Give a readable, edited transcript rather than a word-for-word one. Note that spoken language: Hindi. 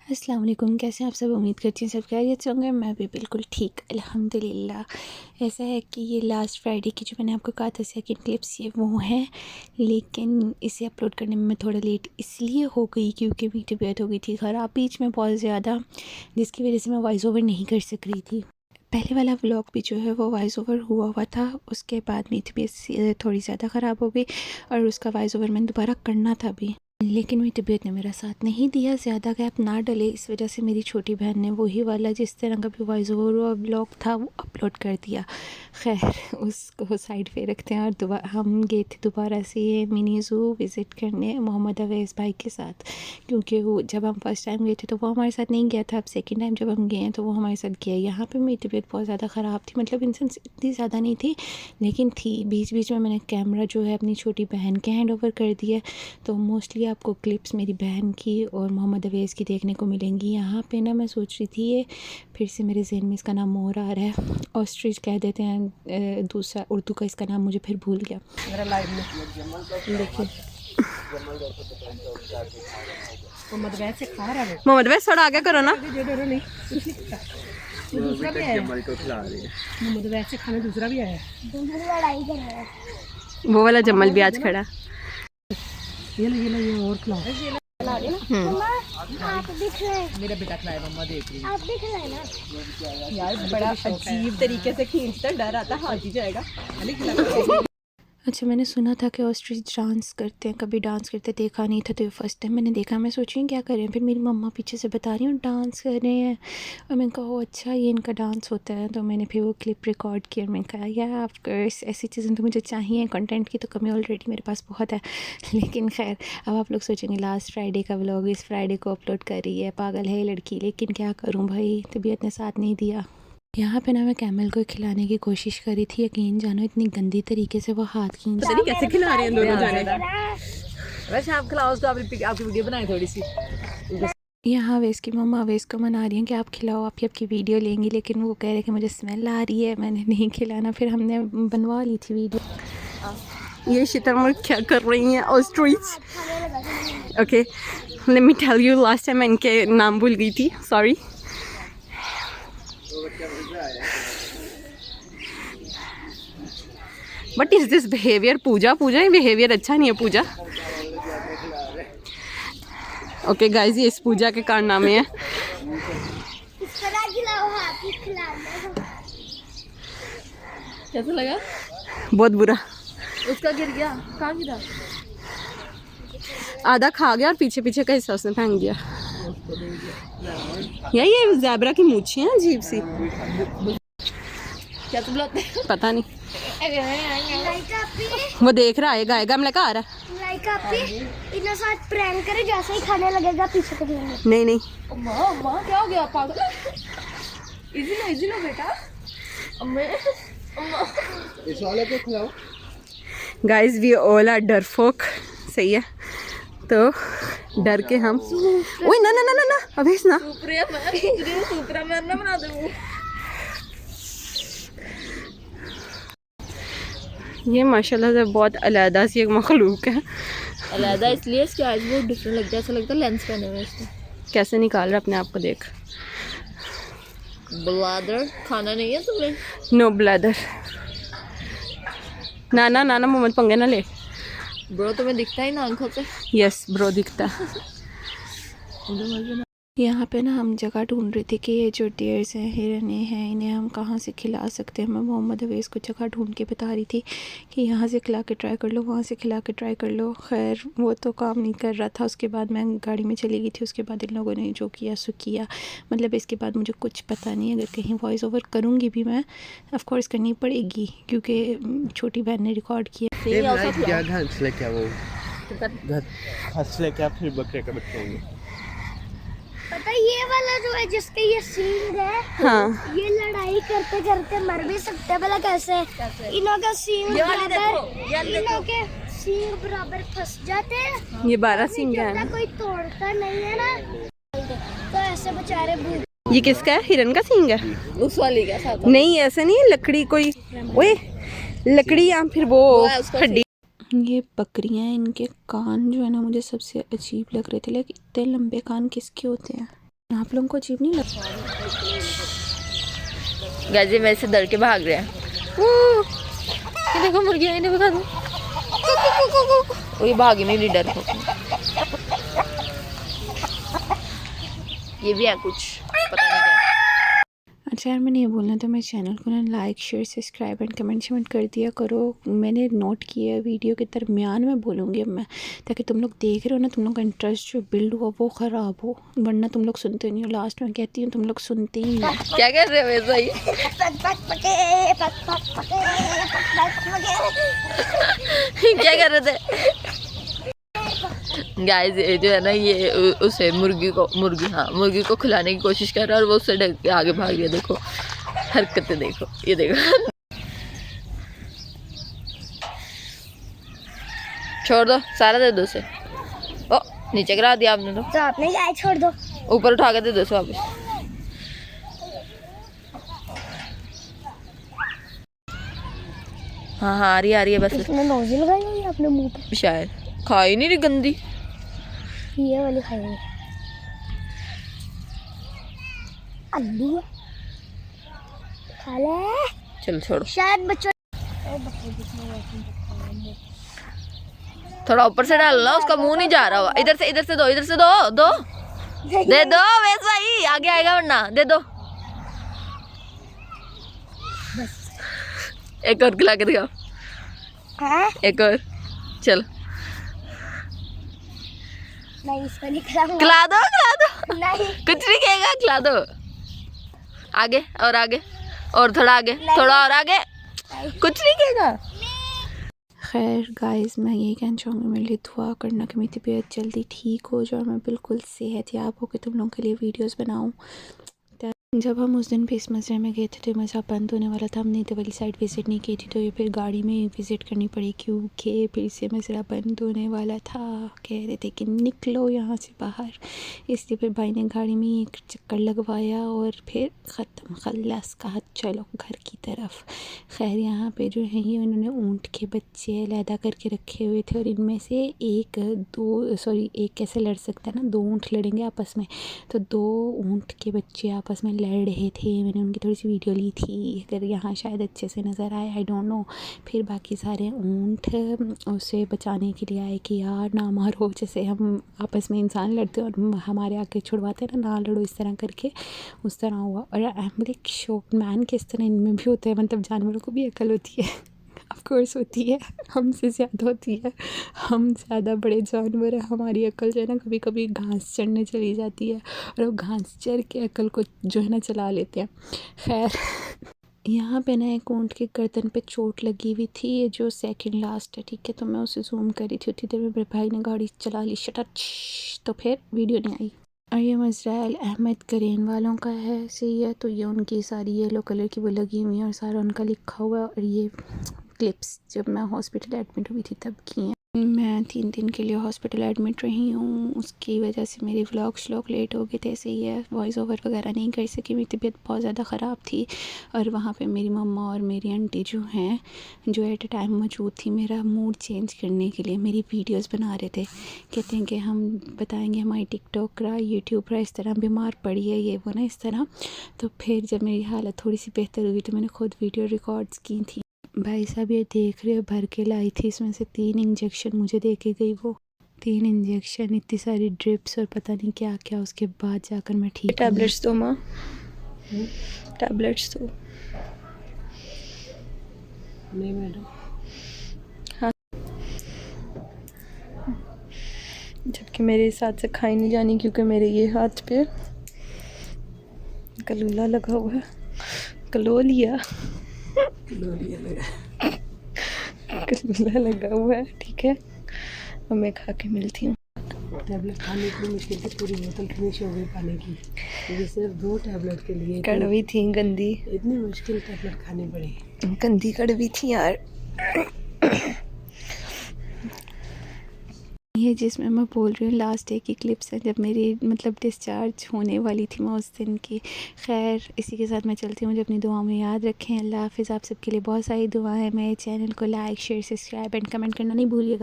अस्सलाम वालेकुम, कैसे हैं आप सब। उम्मीद करती हैं सब खैरियत से होंगे। मैं भी बिल्कुल ठीक अल्हम्दुलिल्लाह। ऐसा है कि ये लास्ट फ्राइडे की जो मैंने आपको कहा था सेकंड क्लिप्स ये वो है, लेकिन इसे अपलोड करने में मैं थोड़ा लेट इसलिए हो गई क्योंकि मेरी तबीयत हो गई थी ख़राब बीच में बहुत ज़्यादा, जिसकी वजह से मैं वॉइस ओवर नहीं कर सक रही थी। पहले वाला व्लॉग भी जो है वो वॉइस ओवर हुआ था, उसके बाद मेरी तबीयत थोड़ी ज़्यादा ख़राब हो गई और उसका वॉइस ओवर मैंने दोबारा करना था भी, लेकिन मेरी तबीयत ने मेरा साथ नहीं दिया। ज़्यादा गैप ना डले इस वजह से मेरी छोटी बहन ने वही वाला जिस तरह का भी वॉइस ओवर ब्लॉग था वो अपलोड कर दिया। खैर उसको साइड पे रखते हैं और दोबारा हम गए थे दोबारा से ये मिनी ज़ू विज़िट करने मोहम्मद अवैस भाई के साथ, क्योंकि वो जब हम फर्स्ट टाइम गए थे तो वो हमारे साथ नहीं गया था। अब सेकेंड टाइम जब हम गए हैं तो वो हमारे साथ गया। यहाँ पर मेरी तबीयत बहुत ज़्यादा ख़राब थी, मतलब इंसेंस इतनी ज़्यादा नहीं थी लेकिन थी। बीच बीच में मैंने कैमरा जो है अपनी छोटी बहन के हैंड ओवर कर दिया, तो मोस्टली आपको क्लिप्स मेरी बहन की और मोहम्मद अवैस की देखने को मिलेंगी। यहाँ पे ना मैं सोच रही थी, ये फिर से मेरे जहन में इसका नाम मोर आ रहा है, ऑस्ट्रिच कह देते हैं दूसरा उर्दू का इसका नाम मुझे फिर भूल गया। देखिए मोहम्मद अवैस थोड़ा आगे करो ना। दूसरा भी है, मोहम्मद अवैस से खाना दूसरा भी आया, लड़ाई कर रहा है। वो वाला जमल भी आज खड़ा। ये और खिला आप दिख रहे हैं। मेरा बेटा खिलाए, मम्मा देख रही है। आप दिख रहे हैं ना यार, बड़ा अजीब तरीके से खींचता, डर आता हाथ ही जाएगा। अच्छा, मैंने सुना था कि ऑस्ट्रिच डांस करते हैं, कभी डांस करते देखा नहीं था, तो ये फर्स्ट टाइम मैंने देखा। मैं सोच रही हूँ क्या करें, फिर मेरी मम्मा पीछे से बता रही हूँ डांस कर रहे हैं और मैंने कहा अच्छा ये इनका डांस होता है। तो मैंने फिर वो क्लिप रिकॉर्ड किया और मैंने कहा यार ऑफकोर्स ऐसी चीज़ें तो मुझे चाहिए, कंटेंट की तो कमी ऑलरेडी मेरे पास बहुत है। लेकिन खैर अब आप लोग सोचेंगे लास्ट फ्राइडे का व्लॉग इस फ्राइडे को अपलोड कर रही है, पागल है ये लड़की। लेकिन क्या करूँ भाई, तबीयत ने साथ नहीं दिया। यहाँ पे ना मैं कैमल को खिलाने की कोशिश करी थी, यकीन जानो इतनी गंदी तरीके से वो हाथ खींच। पता नहीं कैसे खिला रहे हैं दोनों जाने। वैसे आप खिलाओ उसको, आपकी वीडियो बनाए थोड़ी सी। यहाँ अवैस की मम्मा अवैस को मना रही हैं कि आप खिलाओ, आपकी वीडियो लेंगी, लेकिन वो कह रहे कि मुझे स्मेल आ रही है, मैंने नहीं खिलाना। फिर हमने बनवा ली थी वीडियो। ये शितरमुर क्या कर रही हैं ostrich. Okay let me tell you, last time मैं इनके नाम भूल गई थी, sorry. But is this behaviour Pooja? Pooja ये बिहेवियर अच्छा नहीं है पूजा। ओके गाइज ये इस पूजा के कारनामे हैं। कैसा लगा? बहुत बुरा। उसका गिर गया, कहाँ गिरा? आधा खा गया और पीछे पीछे का हिस्सा उसने फेंक दिया। ये ज़ेब्रा की मूछें हैं अजीब सी। क्या तुम लोग पता नहीं, वो देख रहा है आएगा हमने कहा आ रहा इतना साथ प्रैंक करे, जैसे ही खाने लगेगा पीछे कर लेंगे। नहीं नहीं अम्मा क्या हो गया पागल? इजी लो बेटा। अम्मे अम्मा इस वाले को खिलाओ। गाइज वी ऑल आर डरफोक, सही है, तो डर के हम ओए ना ना ना ना ना अवैस ना सुपरा ना बना दे। ये माशाल्लाह से बहुत अलहदा सी एक मखलूक है। अलहदा इसलिए इसकी आइज बहुत डिफरेंट लगता है, ऐसा लगता है लेंस पहने हुए इसने। कैसे निकाल रहा अपने आप को, देख। ब्लैडर खाना नहीं है तुम्हें? No bladder. ना ना ना ना मोहम्मद पंगे ना ले। ब्रो तुम्हें दिखता ही ना आंखों से। यस ब्रो दिखता। यहाँ पे ना हम जगह ढूंढ रहे थे कि ये जो डियर्स हैं, हिरने हैं, इन्हें हम कहाँ से खिला सकते हैं। मैं मोहम्मद अवैस को जगह ढूंढ के बता रही थी कि यहाँ से खिला के ट्राई कर लो, वहाँ से खिला के ट्राई कर लो। खैर वो तो काम नहीं कर रहा था। उसके बाद मैं गाड़ी में चली गई थी, उसके बाद इन लोगों ने जो किया सो किया। मतलब इसके बाद मुझे कुछ पता नहीं, अगर कहीं वॉइस ओवर करूँगी भी मैं ऑफकोर्स करनी पड़ेगी क्योंकि छोटी बहन ने रिकॉर्ड किया। पता ये वाला जो है जिसके ये सींग है, हाँ ये लड़ाई करते करते मर भी सकते हैं। भला कैसे? इनों का सींग बराबर फंस जाते हैं। ये 12 सींग है ना, कोई तोड़ता नहीं है ना, तो ऐसे बेचारे भूख। ये किसका है? हिरन का सींग है उस वाली का साथ? नहीं ऐसे नहीं है, लकड़ी कोई, ओए लकड़ी या फिर वो हड्डी। ये बकरियां हैं, इनके कान जो है ना मुझे सबसे अजीब लग रहे थे। लेकिन इतने लंबे कान किसके होते हैं? आप लोगों को अजीब नहीं लगता? गाजी मेरे से डर के भाग रहे हैं। ये देखो मुर्गी इन्हें दिखा दो। ये भागी नहीं रही डर को। ये भी है कुछ पता नहीं क्या। अच्छा यार, मैंने ये बोलना था, मेरे चैनल को ना like share subscribe and comment कर दिया करो। मैंने नोट किया वीडियो के दरमियान में बोलूँगी अब मैं, ताकि तुम लोग देख रहे हो ना, तुम लोग का इंटरेस्ट जो बिल्ड हुआ वो ख़राब हो, वरना तुम लोग सुनते नहीं हो। लास्ट में कहती हूँ तुम लोग सुनते ही नहीं। क्या कर रहे हो वैसा ही? क्या कर रहे थे गाइस? ये जो है ना, ये उसे मुर्गी को खिलाने की कोशिश कर रहा है और वो उससे डर के आगे भाग गया। देखो हरकतें, देखो ये देखो। छोड़ दो, सारा दे दो उसे। ओ नीचे गिरा दिया आपने तो आपने क्या छोड़ दो, ऊपर उठा के दे दो वापस। हाँ आ रही है बस। इसमें नोज़ल लगाई हुई है अपने मुंह पे, शायद खा ही नहीं रही, गंदी ये वाली खाई हुई अल्लू खा ले। चल छोड़ो, शायद बच्चों थोड़ा ऊपर से डाल ना, उसका मुंह नहीं जा रहा हुआ। इधर से दो, इधर से दो दे दो, वैसा ही आगे आएगा वरना। दे दो एक और खिला के दिखाओ। एक और चल। नहीं, इसको नहीं खिलाऊंगा। खिला दो नहीं, कुछ नहीं कहेगा, खिला दो। आगे और आगे और थोड़ा आगे, थोड़ा और आगे, कुछ नहीं कहेगा। खैर गाइस, मैं यही कहना चाहूँगी, मेरे लिए दुआ करना कि मेरी तबीयत जल्दी ठीक हो जाए और मैं बिल्कुल सेहतयाब होकर तुम लोगों के लिए वीडियोस बनाऊँ। जब हम उस दिन फिश मज़रे में गए थे तो मज़ा बंद होने वाला था, हमने तो वाली साइड विज़िट नहीं की थी, तो ये फिर गाड़ी में विज़िट करनी पड़ी क्योंकि फिर से मज़रा बंद होने वाला था। कह रहे थे कि निकलो यहाँ से बाहर, इसलिए फिर भाई ने गाड़ी में एक चक्कर लगवाया और फिर ख़त्म, खल्लास कहा चलो घर की तरफ। खैर यहाँ पे जो है ये उन्होंने ऊँट के बच्चे अलहदा करके रखे हुए थे और इनमें से एक कैसे लड़ सकता है ना, 2 ऊँट लड़ेंगे आपस में, तो 2 ऊँट के बच्चे आपस में लड़ रहे थे। मैंने उनकी थोड़ी सी वीडियो ली थी, अगर यहाँ शायद अच्छे से नज़र आए, आई डोंट नो। फिर बाकी सारे ऊँट उसे बचाने के लिए आए कि यार ना मारो, जैसे हम आपस में इंसान लड़ते और हमारे आके छुड़वाते हैं ना लड़ो, इस तरह करके उस तरह हुआ। और I am like shocked man, किस तरह इनमें भी होता है, मतलब जानवरों को भी अकल होती है। ऑफ कोर्स होती है, हमसे ज़्यादा होती है, हम ज़्यादा बड़े जानवर हैं, हमारी अकल जो है ना कभी कभी घास चढ़ने चली जाती है और वो घास चढ़ के अकल को जो है ना चला लेते हैं। खैर यहाँ पे ना एक ऊँट के गर्दन पे चोट लगी हुई थी, ये जो सेकंड लास्ट है, ठीक है, तो मैं उसे जूम कर रही थी, उतनी देर में मेरे भाई ने गाड़ी चला ली, शटर, तो फिर वीडियो नहीं आई। और ये मज़रा अल अहमद करेन वालों का है, सही है, तो ये उनकी सारी येलो कलर की वो लगी हुई है और सारा उनका लिखा हुआ है। और ये क्लिप्स जब मैं हॉस्पिटल एडमिट हुई थी तब की हैं। मैं 3 दिन के लिए हॉस्पिटल एडमिट रही हूँ, उसकी वजह से मेरे व्लॉग्स लेट हो गए थे, ऐसे ही है, वॉइस ओवर वगैरह नहीं कर सकी, मेरी तबीयत बहुत ज़्यादा ख़राब थी। और वहाँ पे मेरी मम्मा और मेरी आंटी जो हैं, जो एट अ टाइम मौजूद थी, मेरा मूड चेंज करने के लिए मेरी वीडियोस बना रहे थे, कहते हैं कि हम बताएंगे हमारी टिकटॉक रहा, यूट्यूब रहा, इस तरह बीमार पड़ी है, ये वो ना इस तरह। तो फिर जब मेरी हालत थोड़ी सी बेहतर हुई तो मैंने खुद वीडियो रिकॉर्ड्स की थी। भाई साहब ये देख रहे हो, भर के लाई थी, इसमें से 3 इंजेक्शन मुझे दे के गई, वो 3 इंजेक्शन, इतनी सारी ड्रिप्स और पता नहीं क्या क्या, उसके बाद जाकर मैं ठीक। टैबलेट्स दो माँ, टैबलेट्स दो। नहीं मैडम, हाँ, जबकि मेरे साथ से खाई नहीं जानी क्योंकि मेरे ये हाथ पे कलूला लगा हुआ है, कलोलिया कलूला लगा हुआ है, ठीक है, और मैं खा के मिलती हूँ। टैबलेट खाने की मुश्किल थी, पूरी बोतल फिनिश हो गई पानी की, ये सिर्फ 2 टैबलेट के लिए कड़वी थी, गंदी, इतनी मुश्किल टैबलेट खानी पड़ी, गंदी कड़वी थी यार। ये जिसमें मैं बोल रही हूँ लास्ट डे की क्लिप्स हैं, जब मेरी मतलब डिस्चार्ज होने वाली थी मैं उस दिन की। खैर इसी के साथ मैं चलती हूँ, मुझे अपनी दुआओं में याद रखें। अल्लाह हाफ़िज़। आप सबके लिए बहुत सारी दुआ है। मेरे चैनल को like share subscribe and comment करना नहीं भूलिएगा।